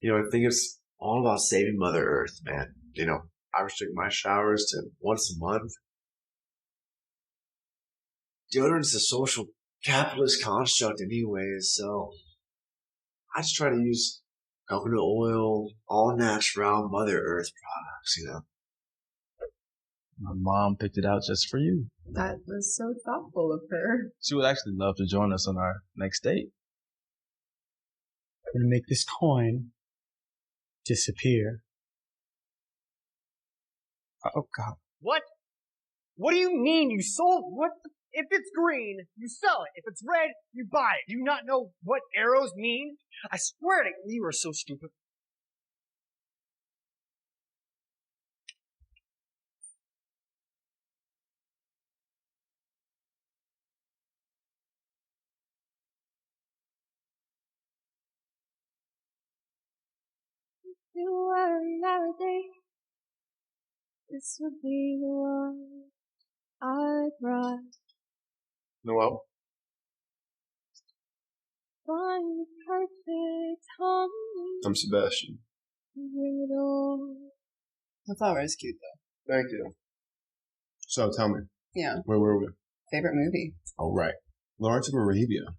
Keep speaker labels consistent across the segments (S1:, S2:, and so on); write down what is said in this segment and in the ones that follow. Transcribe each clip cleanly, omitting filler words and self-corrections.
S1: I think it's all about saving Mother Earth, man. I restrict my showers to once a month. Deodorant's a social capitalist construct anyways, so I just try to use coconut oil, all natural Mother Earth products.
S2: My mom picked it out just for you.
S3: That was so thoughtful of her.
S2: She would actually love to join us on our next date.
S4: I'm gonna make this coin disappear. Oh, God.
S5: What? What do you mean you sold? What? If it's green, you sell it. If it's red, you buy it. Do you not know what arrows mean? I swear to you are so stupid.
S3: You were another this would be the one I brought.
S1: Noel?
S3: Find the perfect harmony.
S1: I'm Sebastian.
S3: Bring it all.
S6: The flower is cute, though.
S1: Thank you. So, tell me.
S6: Yeah.
S1: Where were we?
S6: Favorite movie?
S1: Oh, right. Lawrence of Arabia.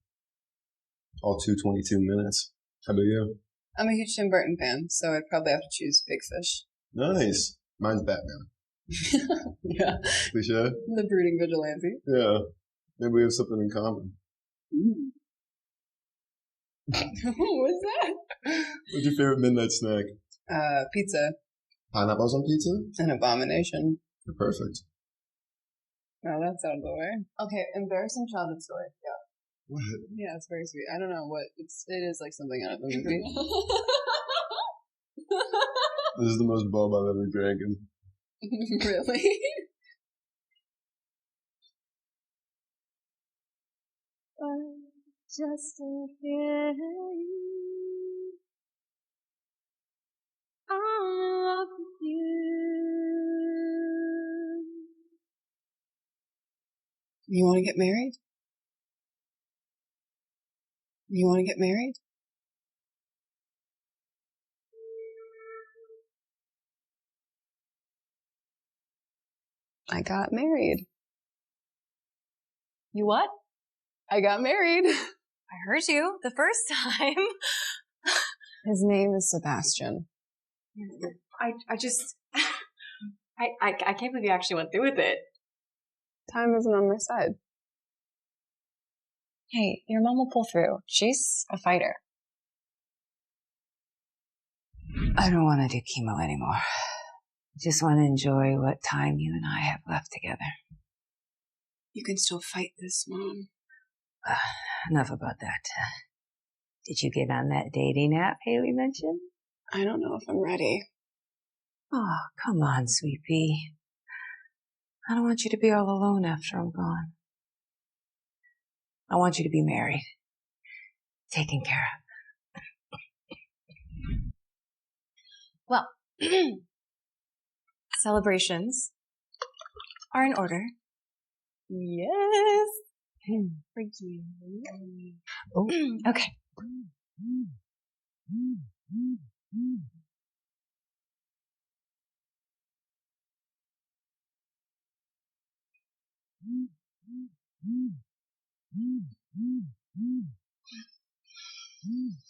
S1: All 222 minutes. How about you?
S6: I'm a huge Tim Burton fan, so I'd probably have to choose Big Fish.
S1: Nice. Mine's Batman.
S6: Yeah.
S1: Cliche?
S6: The brooding vigilante.
S1: Yeah. Maybe we have something in common.
S6: What's that?
S1: What's your favorite midnight snack?
S6: Pizza.
S1: Pineapples on pizza?
S6: An abomination.
S1: You're perfect.
S6: Oh, that's out of the way. Okay, embarrassing childhood story. Yeah.
S1: What?
S6: Yeah, it's very sweet. I don't know what it is like something out of the movie.
S1: This is the most bob I've ever drank.
S6: Really?
S3: Just to hear I'm in love with you.
S6: You want to get married? You want to get married? I got married.
S7: You what?
S6: I got married.
S7: I heard you the first time.
S6: His name is Sebastian.
S7: I can't believe you actually went through with it.
S6: Time isn't on my side.
S7: Hey, your mom will pull through. She's a fighter.
S8: I don't want to do chemo anymore. I just want to enjoy what time you and I have left together.
S6: You can still fight this, Mom.
S8: Enough about that. Did you get on that dating app Haley mentioned?
S6: I don't know if I'm ready.
S8: Oh, come on, sweet pea. I don't want you to be all alone after I'm gone. I want you to be married, taken care of.
S7: Well, celebrations are in order. Yes. For you.
S8: Oh.
S7: Okay.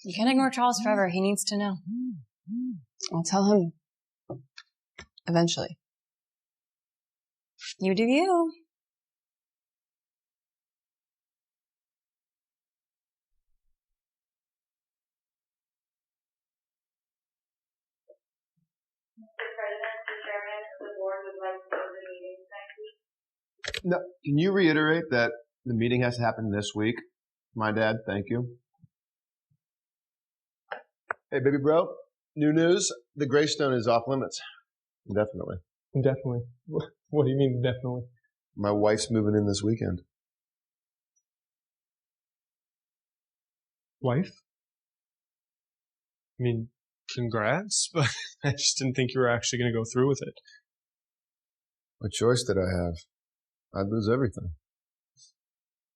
S7: You can't ignore Charles forever. He needs to know.
S6: I'll tell him. Eventually.
S7: You do you.
S1: No, can you reiterate that the meeting has to happen this week? My dad, thank you. Hey, baby bro, new news. The Greystone is off limits. Definitely.
S4: Definitely. What do you mean, definitely?
S1: My wife's moving in this weekend.
S4: Wife? I mean, congrats, but I just didn't think you were actually going to go through with it.
S1: What choice did I have? I'd lose everything.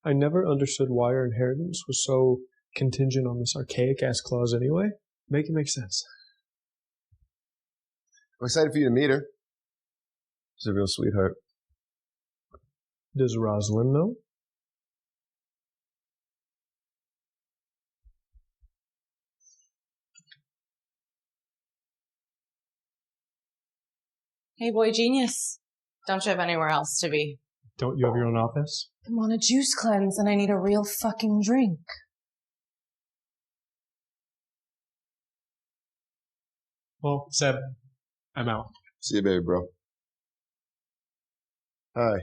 S4: I never understood why our inheritance was so contingent on this archaic-ass clause anyway. Make it make sense.
S9: I'm excited for you to meet her. She's a real sweetheart.
S4: Does Rosalind know?
S7: Hey, boy genius. Don't you have anywhere else to be?
S4: Don't you have your own office?
S6: I'm on a juice cleanse and I need a real fucking drink.
S4: Well, Seb, I'm out.
S9: See you, baby, bro. Hi.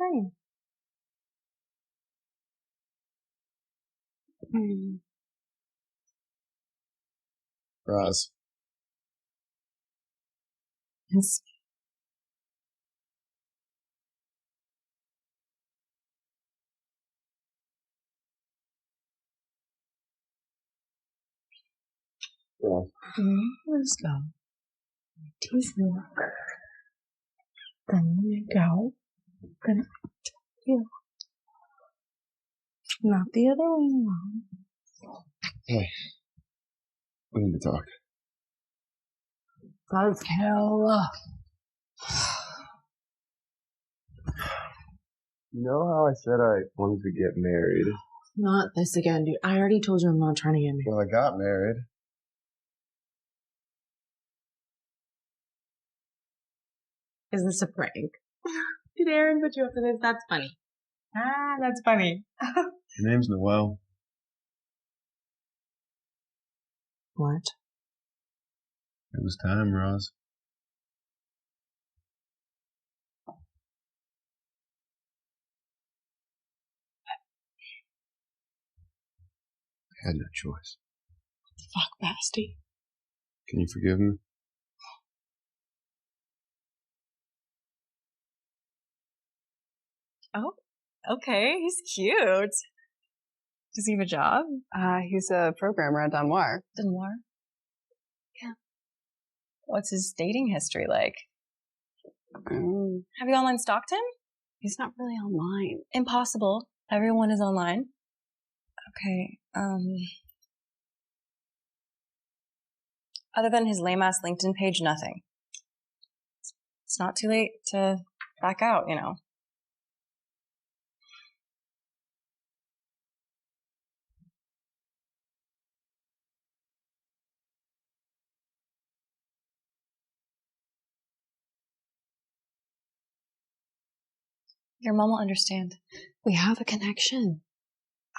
S6: Hey.
S9: Roz.
S6: Yes.
S9: Yeah.
S6: Let's go. Tease me. Then you go. Then you. Not the other way around.
S9: Hey. We need to talk.
S6: Let's go.
S9: You know how I said I wanted to get married?
S6: Not this again, dude. I already told you I'm not trying to get married.
S9: Well, I got married.
S7: Is this a prank? Did Aaron put you up to this? That's funny. Ah, that's funny.
S9: Your name's Noel.
S6: What?
S9: It was time, Roz. I had no choice.
S6: Fuck, Basti.
S9: Can you forgive me?
S7: Oh, okay. He's cute. Does he have a job?
S6: He's a programmer at Danoir.
S7: Denoir? Yeah. What's his dating history like? Have you online stalked him?
S6: He's not really online.
S7: Impossible. Everyone is online. Okay, other than his lame-ass LinkedIn page, nothing. It's not too late to back out, you know. Your mom will understand.
S6: We have a connection.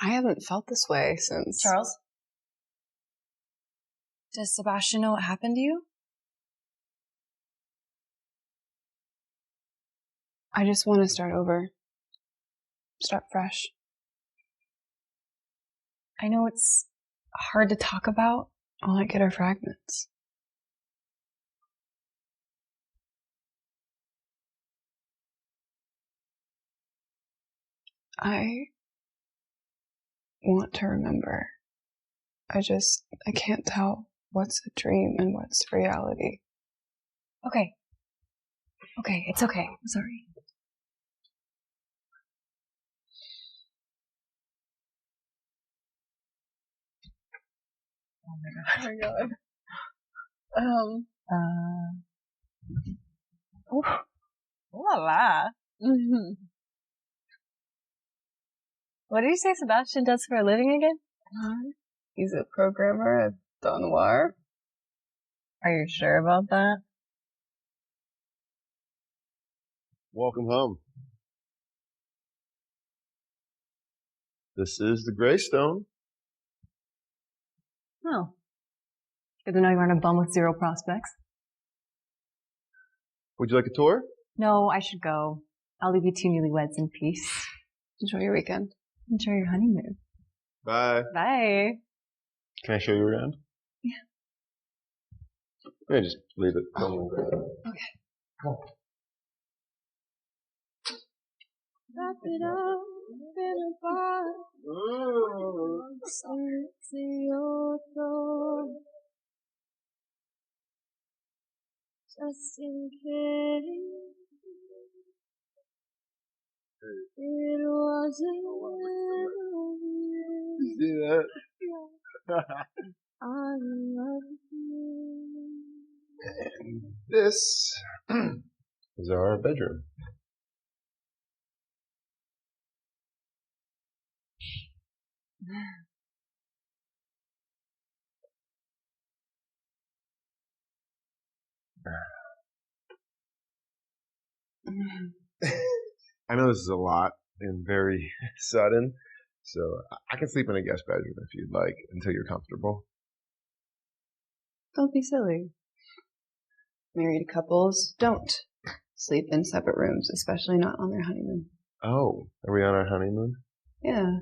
S6: I haven't felt this way since...
S7: Charles? Does Sebastian know what happened to you?
S6: I just want to start over. Start fresh.
S7: I know it's hard to talk about.
S6: All I get are fragments. I want to remember. I can't tell what's a dream and what's reality.
S7: Okay. Okay, it's okay. I'm sorry.
S6: Oh my god.
S7: Oh la la. What did you say Sebastian does for a living again?
S6: He's a programmer at Danoir.
S7: Are you sure about that?
S9: Welcome home. This is the Greystone.
S7: Oh. Good to know you aren't a bum with zero prospects.
S9: Would you like a tour?
S7: No, I should go. I'll leave you two newlyweds in peace.
S6: Enjoy your weekend.
S7: Enjoy your honeymoon.
S9: Bye.
S7: Bye.
S9: Can I show you around?
S7: Yeah.
S9: Yeah, just leave it.
S6: Okay.
S9: Come on.
S3: Wrap it up in a box. Sent to your throat. Just in case it
S9: See that? And this is our bedroom. I know this is a lot and very sudden, so I can sleep in a guest bedroom if you'd like until you're comfortable.
S6: Don't be silly. Married couples don't sleep in separate rooms, especially not on their honeymoon.
S9: Oh, are we on our honeymoon?
S6: Yeah.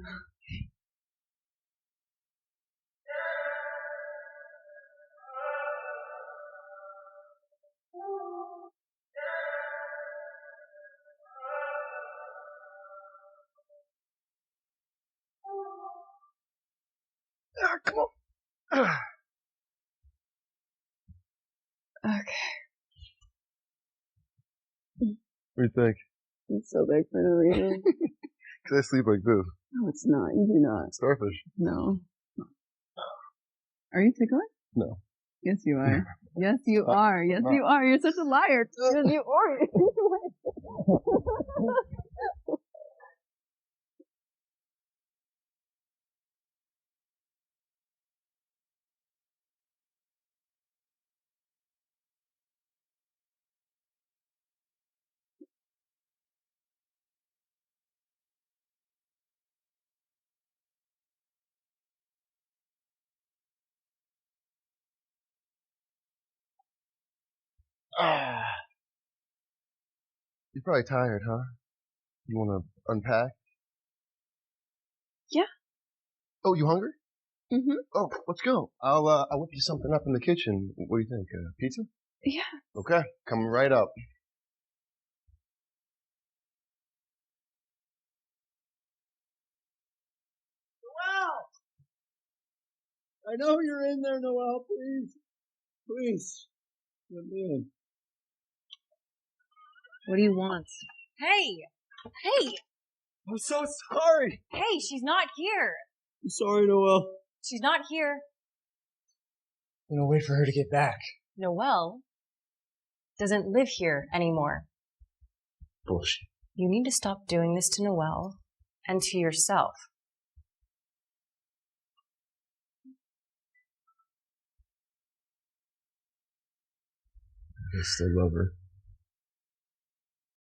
S9: Come on.
S6: Okay.
S9: What do you think?
S6: It's so big for no reason.
S9: Because I sleep like this.
S6: No, it's not. You do not.
S9: Starfish.
S6: No. Are you tickling?
S9: No.
S6: Yes, you are. Yes, you are. Yes, you are. You're such a liar. Yes, you are.
S9: You're probably tired, huh? You want to unpack?
S6: Yeah.
S9: Oh, you hungry?
S6: Mm-hmm.
S9: Oh, let's go. I'll whip you something up in the kitchen. What do you think? Pizza?
S6: Yeah.
S9: Okay, coming right up.
S5: Noel! I know you're in there, Noel. Please. Please. Let me in.
S7: What do you want? Hey! Hey!
S5: I'm so sorry.
S7: Hey, she's not here.
S5: I'm sorry, Noel.
S7: She's not here.
S5: I'm gonna wait for her to get back.
S7: Noelle doesn't live here anymore.
S9: Bullshit.
S7: You need to stop doing this to Noelle and to yourself.
S9: I still love her.